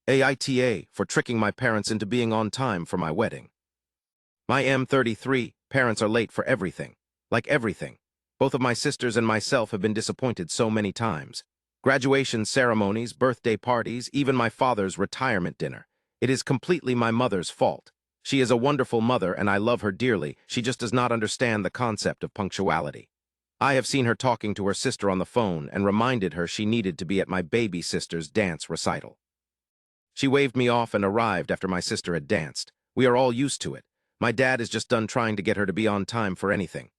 AITA for tricking my parents into being on time for my wedding. My M33, parents are late for everything. Like everything. Both of my sisters and myself have been disappointed so many times. Graduation ceremonies, birthday parties, even my father's retirement dinner. It is completely my mother's fault. She is a wonderful mother and I love her dearly. She just does not understand the concept of punctuality. I have seen her talking to her sister on the phone and reminded her she needed to be at my baby sister's dance recital. She waved me off and arrived after my sister had danced. We are all used to it. My dad is just done trying to get her to be on time for anything.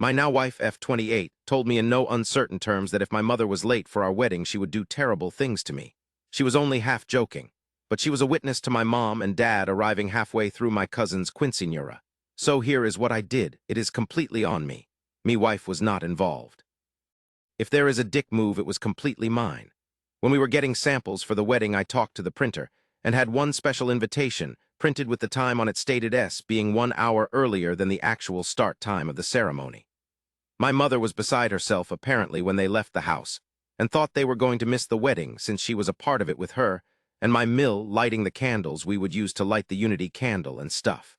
My now wife, F28, told me in no uncertain terms that if my mother was late for our wedding, she would do terrible things to me. She was only half joking, but she was a witness to my mom and dad arriving halfway through my cousin's quinceañera. So here is what I did. It is completely on me. Me wife was not involved. If there is a dick move, it was completely mine. When we were getting samples for the wedding, I talked to the printer and had one special invitation printed with the time on it stated S being 1 hour earlier than the actual start time of the ceremony. My mother was beside herself apparently when they left the house and thought they were going to miss the wedding since she was a part of it with her and my mill lighting the candles we would use to light the unity candle and stuff.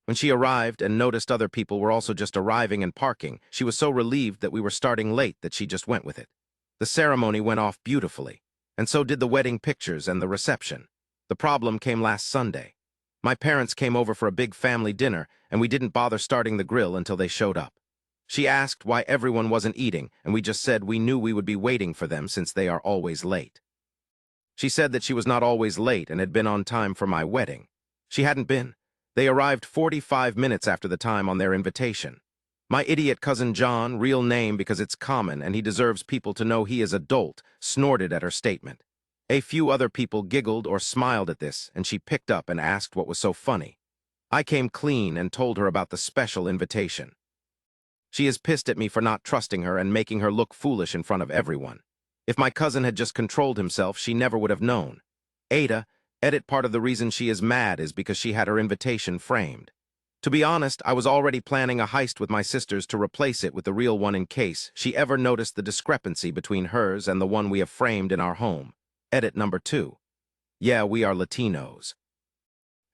When she arrived and noticed other people were also just arriving and parking, she was so relieved that we were starting late that she just went with it. The ceremony went off beautifully, and so did the wedding pictures and the reception. The problem came last Sunday. My parents came over for a big family dinner, and we didn't bother starting the grill until they showed up. She asked why everyone wasn't eating, and we just said we knew we would be waiting for them since they are always late. She said that she was not always late and had been on time for my wedding. She hadn't been. They arrived 45 minutes after the time on their invitation. My idiot cousin John, real name because it's common and he deserves people to know he is adult, snorted at her statement. A few other people giggled or smiled at this, and she picked up and asked what was so funny. I came clean and told her about the special invitation. She is pissed at me for not trusting her and making her look foolish in front of everyone. If my cousin had just controlled himself, she never would have known. Ada, edit part of the reason she is mad is because she had her invitation framed. To be honest, I was already planning a heist with my sisters to replace it with the real one in case she ever noticed the discrepancy between hers and the one we have framed in our home. Edit number 2. Yeah, we are Latinos.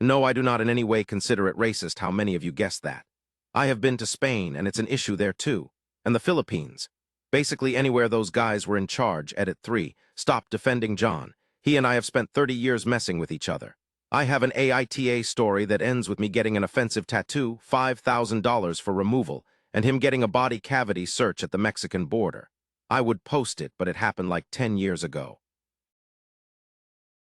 No, I do not in any way consider it racist how many of you guessed that. I have been to Spain, and it's an issue there too. And the Philippines. Basically anywhere those guys were in charge. Edit 3. Stop defending John. He and I have spent 30 years messing with each other. I have an AITA story that ends with me getting an offensive tattoo, $5,000 for removal, and him getting a body cavity search at the Mexican border. I would post it, but it happened like 10 years ago.